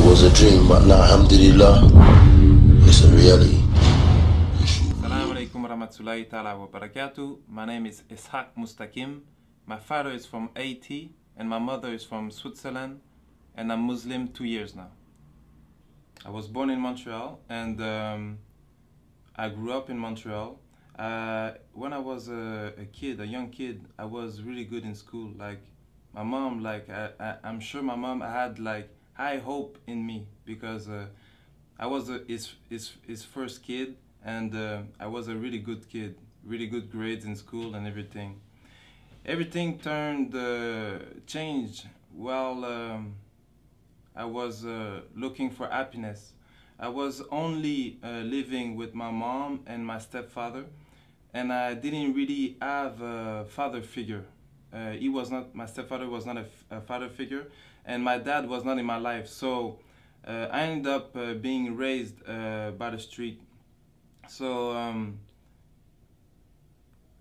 it was a dream, but now, alhamdulillah, it's a reality. Assalamu alaikum warahmatullahi ta'ala wa barakatuh. My name is Ishaq Mustakim. My father is from Haiti and my mother is from Switzerland, and I'm Muslim 2 years now. I was born in Montreal and I grew up in Montreal. When I was a young kid, I was really good in school. Like my mom, I'm sure my mom had like high hope in me because I was his first kid, and I was a really good kid, really good grades in school and everything. Everything changed while I was looking for happiness. I was only living with my mom and my stepfather, and I didn't really have a father figure. My stepfather was not a father figure, and my dad was not in my life. So I ended up being raised by the street. So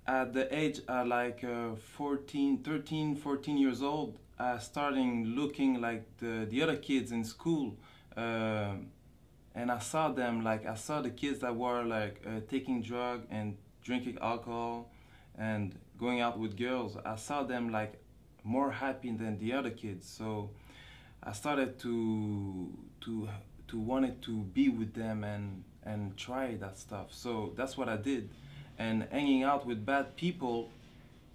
at the age like 13, 14 years old, I started looking like the other kids in school, and I saw them, like I saw the kids that were like taking drugs and drinking alcohol and going out with girls. I saw them like more happy than the other kids. So I started to wanted to be with them and try that stuff. So that's what I did. And hanging out with bad people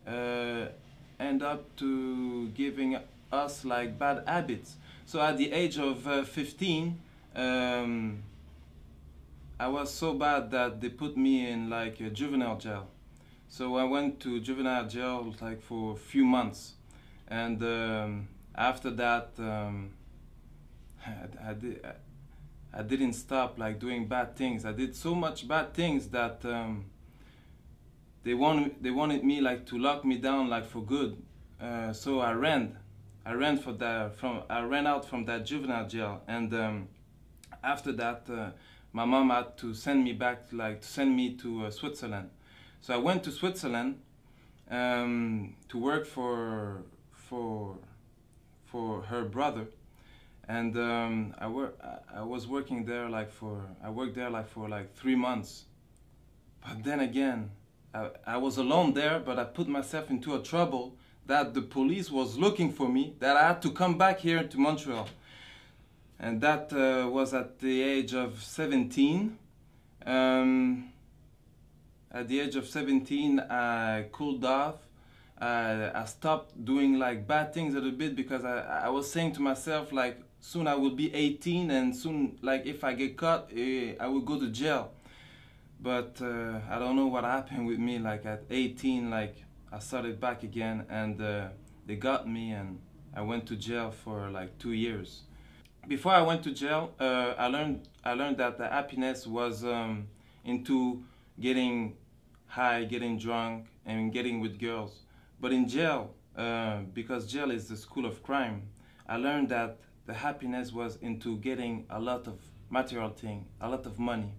end up to giving us like bad habits. So at the age of 15, I was so bad that they put me in like a juvenile jail. So I went to juvenile jail like for a few months, and after that I didn't stop like doing bad things. I did so much bad things that they wanted me like to lock me down like for good. So I ran out from that juvenile jail, and after that my mom had to send me back, like to send me to Switzerland. So I went to Switzerland to work for her brother, and I was working there like I worked there like for like 3 months. But then again, I was alone there, but I put myself into a trouble that the police was looking for me, that I had to come back here to Montreal. And that was at the age of 17. At the age of 17, I cooled off. I stopped doing like bad things a little bit because I was saying to myself like soon I will be 18, and soon like if I get caught, I will go to jail. But I don't know what happened with me. Like at 18, like I started back again, and they got me, and I went to jail for like 2 years. Before I went to jail, I learned that the happiness was into getting high, getting drunk, and getting with girls. But in jail, because jail is the school of crime, I learned that the happiness was into getting a lot of material thing, a lot of money.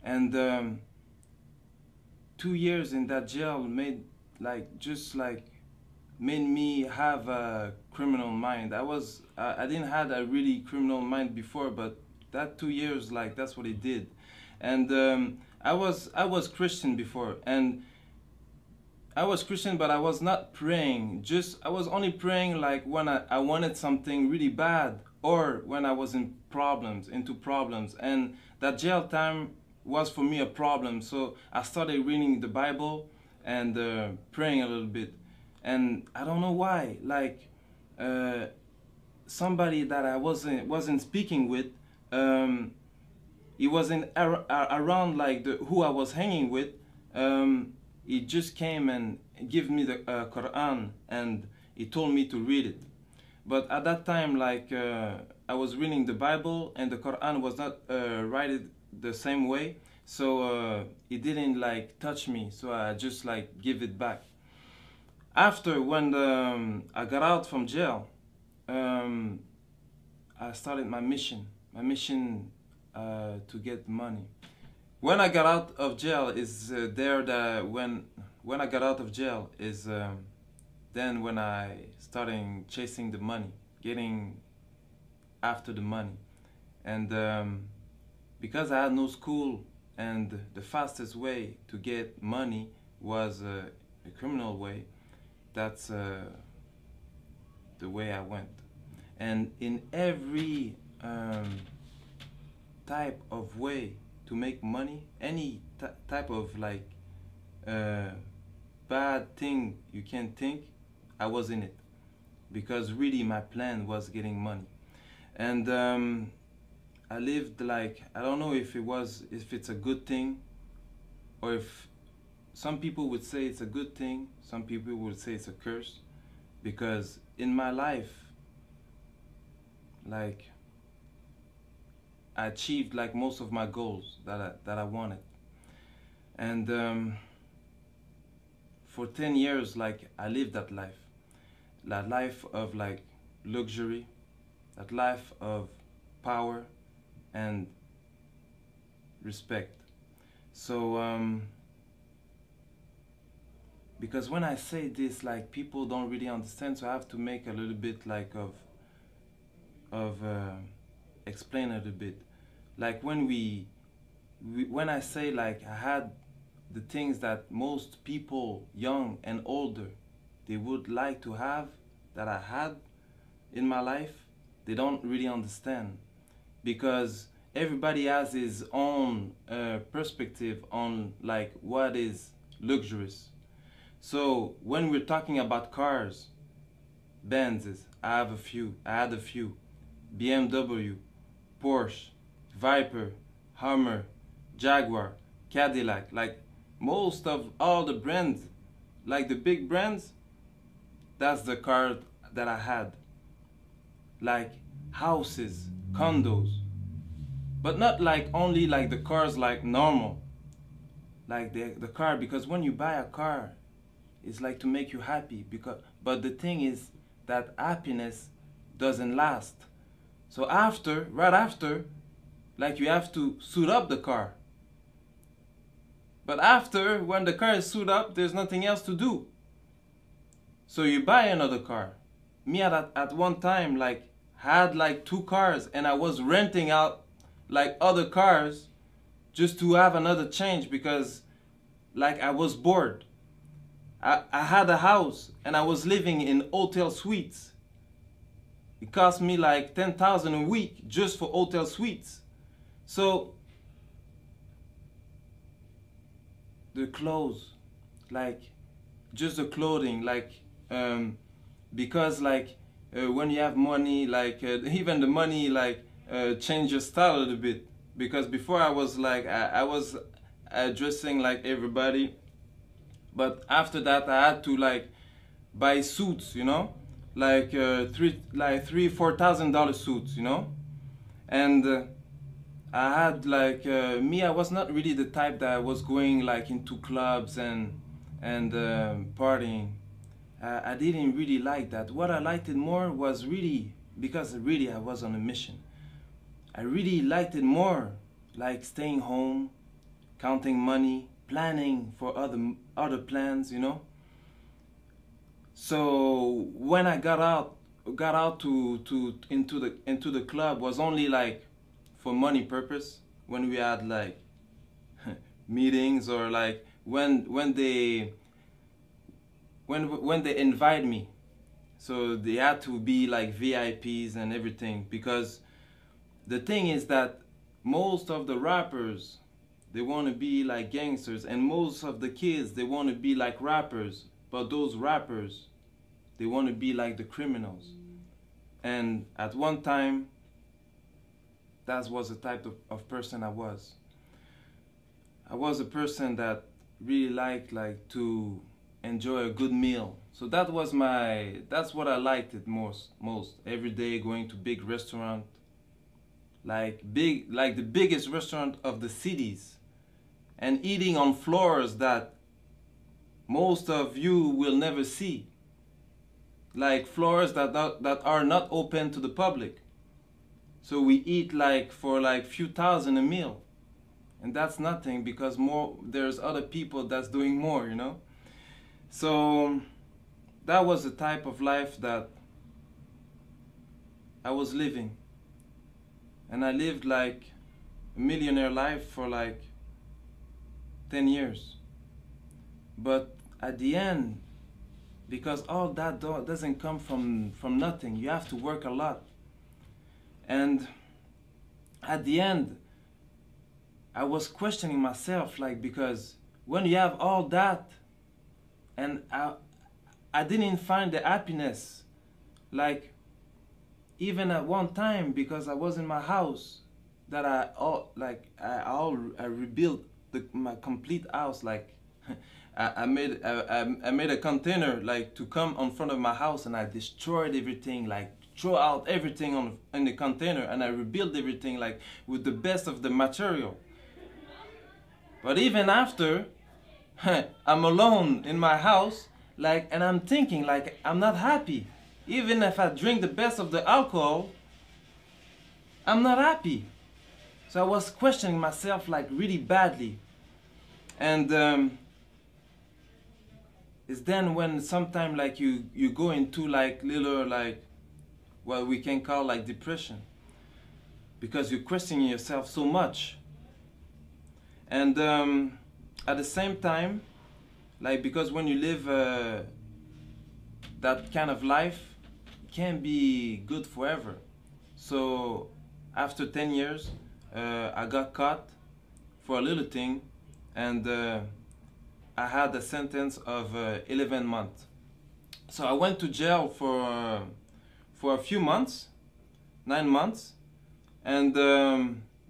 And 2 years in that jail made me have a criminal mind. I didn't have a really criminal mind before, but that 2 years, like that's what it did. And I was Christian before, and I was Christian, but I was not praying. I was only praying like when I wanted something really bad, or when I was into problems. And that jail time was for me a problem. So I started reading the Bible and praying a little bit. And I don't know why, like somebody that I wasn't speaking with, he wasn't around like who I was hanging with. He just came and gave me the Quran, and he told me to read it. But at that time, like I was reading the Bible, and the Quran was not written the same way, so it didn't like touch me. So I just like give it back. After when I got out from jail, I started my mission. To get money. When I got out of jail is when I got out of jail is then when I started chasing the money, getting after the money. And because I had no school, and the fastest way to get money was a criminal way, that's the way I went. And in every type of way to make money, any type of like bad thing you can think, I was in it, because really my plan was getting money. And I lived like, I don't know if it's a good thing, or if some people would say it's a good thing, some people would say it's a curse, because in my life, like, I achieved like most of my goals that I wanted. And for 10 years, like, I lived that life of like luxury, that life of power and respect. So because when I say this, like, people don't really understand, so I have to make a little bit like of explain a little bit. Like when I say like I had the things that most people, young and older, they would like to have, that I had in my life, they don't really understand, because everybody has his own perspective on like what is luxurious. So when we're talking about cars, Benzes, I had a few, BMW, Porsche, Viper, Hummer, Jaguar, Cadillac, like most of all the brands, like the big brands, that's the car that I had. Like houses, condos, but not like only like the cars like normal, like the car, because when you buy a car, it's like to make you happy, but the thing is that happiness doesn't last. So right after, like, you have to suit up the car. But after, when the car is suited up, there's nothing else to do. So you buy another car. Me at one time, like, had like 2 cars, and I was renting out like other cars just to have another change, because like I was bored. I had a house and I was living in hotel suites. It cost me like 10,000 a week just for hotel suites. So the clothes, like just the clothing, like because like when you have money, like even the money like change your style a little bit. Because before I was like I was dressing like everybody, but after that I had to like buy suits, you know, like $3,000-4,000 suits, you know. And I had like me, I was not really the type that was going like into clubs and partying. I didn't really like that. What I liked it more was really, because really I was on a mission, I really liked it more like staying home, counting money, planning for other plans, you know. So when I got out into the club, was only like for money purpose, when we had like meetings, or like when they invite me. So they had to be like VIPs and everything, because the thing is that most of the rappers, they want to be like gangsters, and most of the kids, they want to be like rappers, but those rappers, they want to be like the criminals. And at one time, that was the type of person I was. I was a person that really liked like to enjoy a good meal. So that's what I liked it most. Every day going to big restaurant, like the biggest restaurant of the cities, and eating on floors that most of you will never see. Like floors that are not open to the public. So we eat like for like few thousand a meal. And that's nothing, because there's other people that's doing more, you know? So that was the type of life that I was living. and I lived like a millionaire life for like 10 years. But at the end, because all that doesn't come from nothing, you have to work a lot. And at the end, I was questioning myself, like, because when you have all that, and I didn't find the happiness, like, even at one time, because I was in my house, that I rebuilt my complete house. Like, I made a container, like, to come in front of my house, and I destroyed everything, like throw out everything in the container, and I rebuilt everything, like, with the best of the material. But even after, I'm alone in my house, like, and I'm thinking, like, I'm not happy. Even if I drink the best of the alcohol, I'm not happy. So I was questioning myself, like, really badly. And it's then when sometime, like, you go into, like, little, like, what we can call, like, depression, because you're questioning yourself so much. And at the same time, like, because when you live that kind of life, it can't be good forever. So after 10 years, I got caught for a little thing, and I had a sentence of 11 months. So I went to jail for a few months, 9 months, and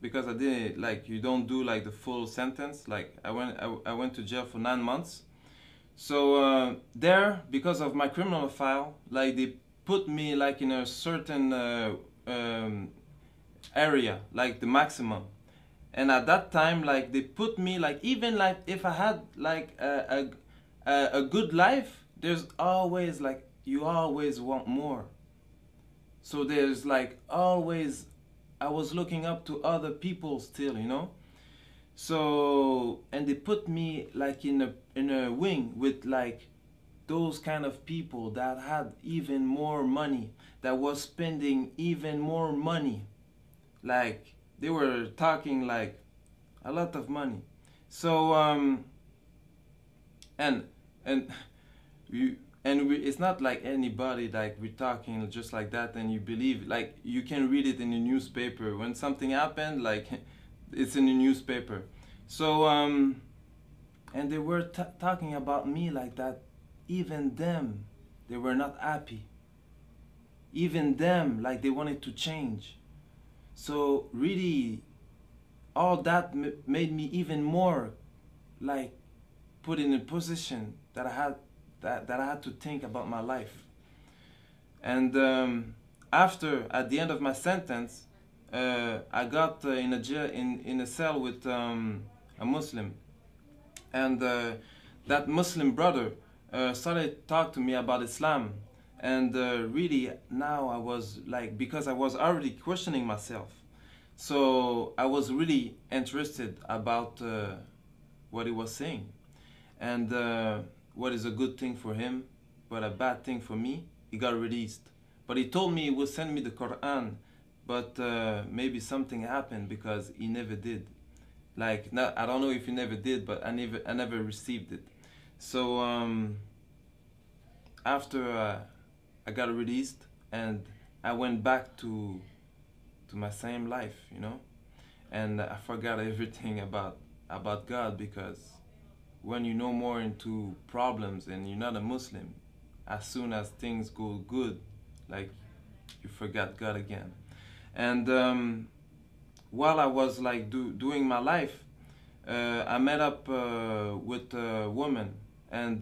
because I didn't, like, you don't do, like, the full sentence. Like, I went to jail for 9 months. So there, because of my criminal file, like, they put me, like, in a certain area, like the maximum. And at that time, like, they put me, like, even, like, if I had, like, a good life, there's always, like, you always want more. So there's, like, always, I was looking up to other people still, you know. So, and they put me, like, in a wing with, like, those kind of people that had even more money, that was spending even more money. Like, they were talking, like, a lot of money. So it's not like anybody, like, we're talking just like that and you believe, like, you can read it in the newspaper when something happened, like, it's in the newspaper. So and they were talking about me like that. Even them, they were not happy. Even them, like, they wanted to change. So really, all that made me even more, like, put in a position that I had to think about my life. And after, at the end of my sentence, I got in a cell with a Muslim, and that Muslim brother started to talk to me about Islam. And really, now I was, like, because I was already questioning myself, so I was really interested about what he was saying, and what is a good thing for him, but a bad thing for me. He got released, but he told me he would send me the Quran, but maybe something happened, because he never did. Like, I don't know if he never did, but I never received it. So after I got released, and I went back to my same life, you know, and I forgot everything about God, because when you know more into problems and you're not a Muslim, as soon as things go good, like, you forgot God again. And while I was, like, doing my life, I met up with a woman, and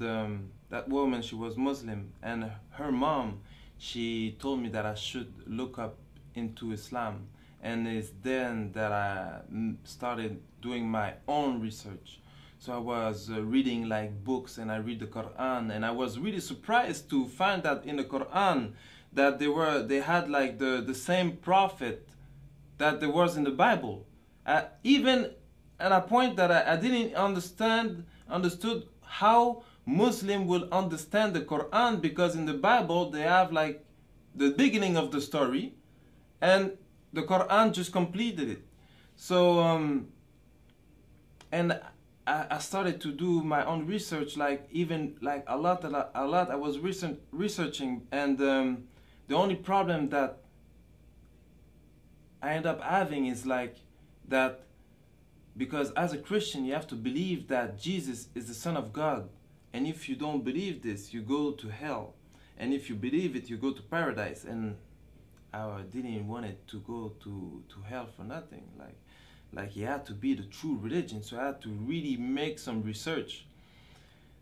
that woman, she was Muslim, and her mom, she told me that I should look up into Islam. And it's then that I started doing my own research. So I was reading, like, books, and I read the Quran, and I was really surprised to find that in the Quran that they had, like, the same prophet that there was in the Bible. Even at a point that I didn't understood how Muslim will understand the Quran, because in the Bible they have, like, the beginning of the story, and the Quran just completed it. So and I started to do my own research, like even like a lot. I was researching, and the only problem that I end up having is like that, because as a Christian you have to believe that Jesus is the Son of God, and if you don't believe this, you go to hell, and if you believe it, you go to paradise. And I didn't want it to go to hell for nothing. Like it had to be the true religion, so I had to really make some research.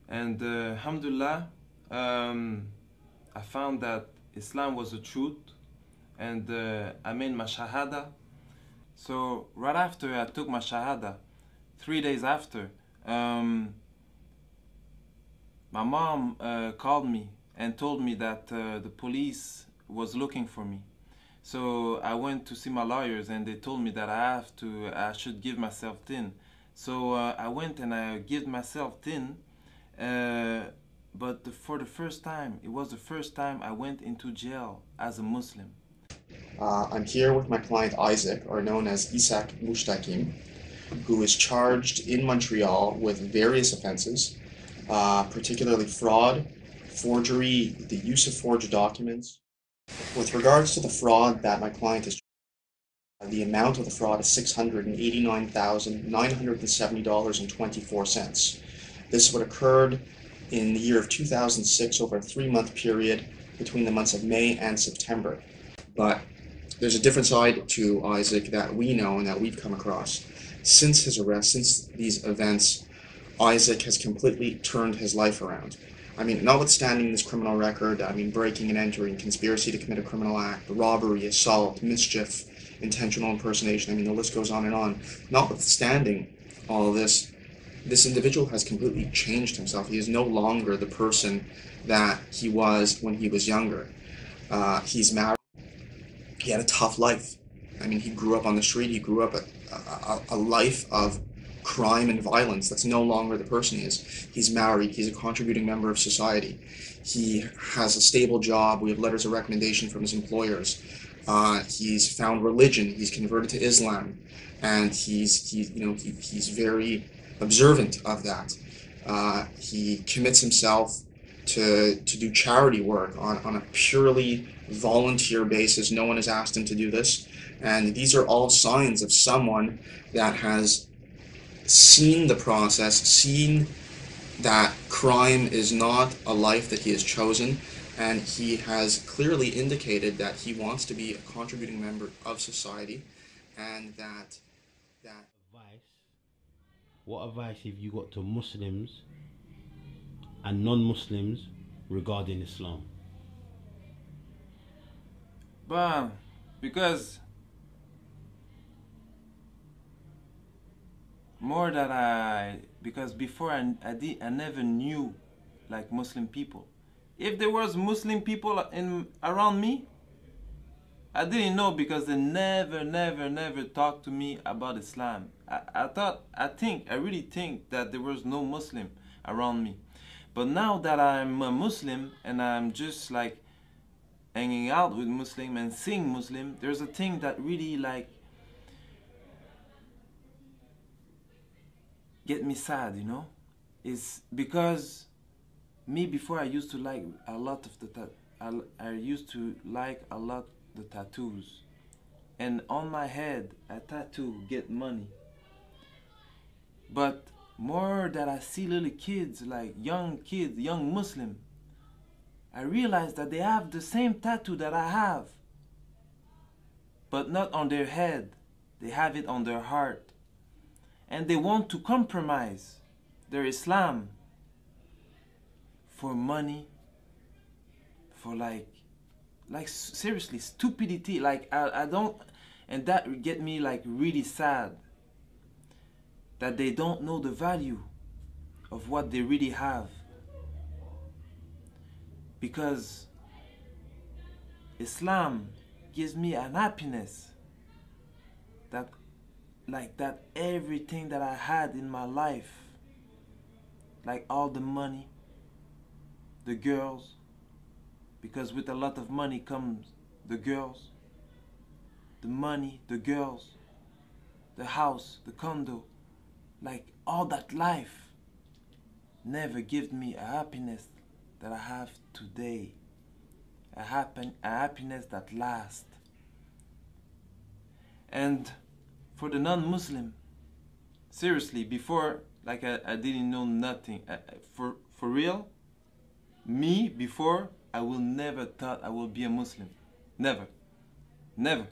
And alhamdulillah, I found that Islam was the truth, and I made my shahada. So right after I took my shahada, 3 days after, my mom called me and told me that the police was looking for me. So I went to see my lawyers, and they told me that I should give myself tin. So I went and I gave myself tin, but for the first time, it was the first time I went into jail as a Muslim. I'm here with my client Isaac, or known as Isaac Mushtakim, who is charged in Montreal with various offenses, particularly fraud, forgery, the use of forged documents. With regards to the fraud that my client is, the amount of the fraud is $689,970.24. This is what occurred in the year of 2006 over a 3-month period between the months of May and September. But there's a different side to Isaac that we know and that we've come across. Since his arrest, since these events, Isaac has completely turned his life around. I mean, notwithstanding this criminal record, I mean, breaking and entering, conspiracy to commit a criminal act, robbery, assault, mischief, intentional impersonation, I mean, the list goes on and on. Notwithstanding all of this, this individual has completely changed himself. He is no longer the person that he was when he was younger. He's married. He had a tough life. I mean, he grew up on the street. He grew up a life of crime and violence. That's no longer the person he is. He's married. He's a contributing member of society. He has a stable job. We have letters of recommendation from his employers. He's found religion. He's converted to Islam, and he's very observant of that. He commits himself to do charity work on a purely volunteer basis. No one has asked him to do this, and these are all signs of someone that has seen the process, seen that crime is not a life that he has chosen, and he has clearly indicated that he wants to be a contributing member of society, and that what advice have you got to Muslims and non-Muslims regarding Islam? But because before I never knew like Muslim people. If there was Muslim people around me, I didn't know, because they never talked to me about Islam. I really think that there was no Muslim around me. But now that I'm a Muslim and I'm just like hanging out with Muslim and seeing Muslim, there's a thing that really like get me sad, you know? Is because me, before, I used to like a lot of the tattoos, and on my head a tattoo get money. But more that I see little kids, like young kids, young Muslim, I realize that they have the same tattoo that I have, but not on their head. They have it on their heart, and they want to compromise their Islam for money, for like seriously stupidity. Like I don't, and that get me like really sad, that they don't know the value of what they really have. Because Islam gives me an happiness that everything that I had in my life, like all the money, the girls, because with a lot of money comes the girls, the money, the girls, the house, the condo, like all that life never give me a happiness that I have today. A happiness that lasts. And for the non-Muslim, seriously, before, like I didn't know nothing. For real, me, before, I will never thought I will be a Muslim. Never. Never.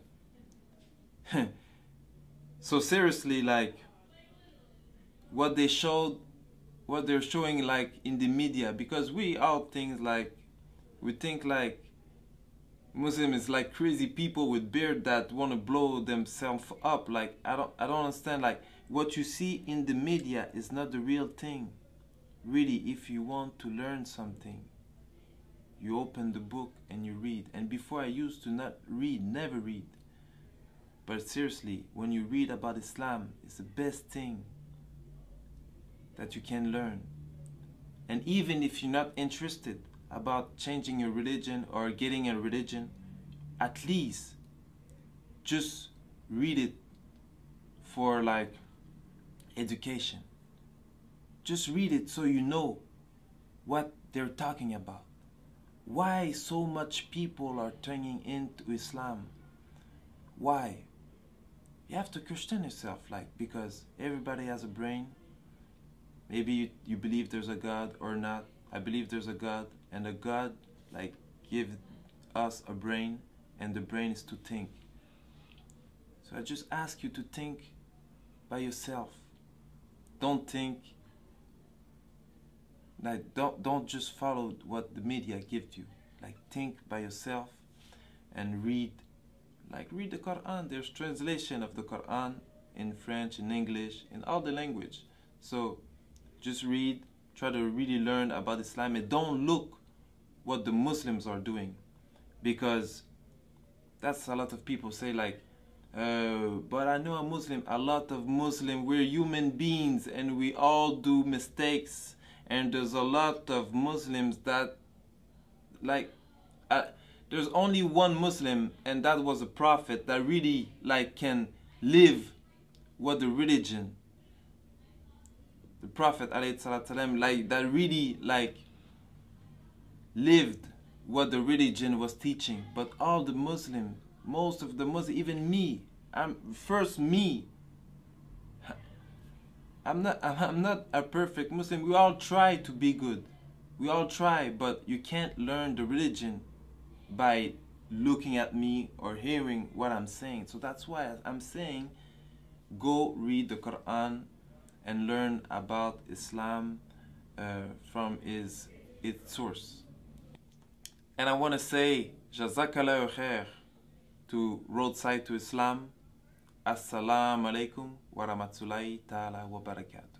So seriously, like, what they're showing, like, in the media, because we all think like, we think like Muslim is like crazy people with beard that want to blow themselves up. Like, I don't understand. Like, what you see in the media is not the real thing. Really, if you want to learn something, you open the book and you read. And before I used to not read, never read. But seriously, when you read about Islam, it's the best thing that you can learn. And even if you're not interested about changing your religion or getting a religion, at least just read it for like education. Just read it so you know what they're talking about. Why so much people are turning into Islam? Why? You have to question yourself, like, because everybody has a brain. Maybe you believe there's a God or not. I believe there's a God, and a God like give us a brain, and the brain is to think. So I just ask you to think by yourself. Don't think like don't just follow what the media gives you. Like, think by yourself and read. Like, read the Quran. There's translation of the Quran in French, in English, in all the language. So just read, try to really learn about Islam, and don't look what the Muslims are doing, because that's a lot of people say like, but I know a Muslim. A lot of Muslims, we're human beings and we all do mistakes, and there's a lot of Muslims that like there's only one Muslim, and that was a prophet that really like can live what the religion, the Prophet ﷺ, like that really like lived what the religion was teaching. But all the Muslims, most of the Muslims, even me, I'm not a perfect Muslim. We all try to be good. We all try, but you can't learn the religion by looking at me or hearing what I'm saying. So that's why I'm saying, go read the Quran and learn about Islam from its source. And I want to say Jazakallahu khair to Roadside to Islam. Assalamu alaikum wa rahmatullahi ta'ala wa barakatuh.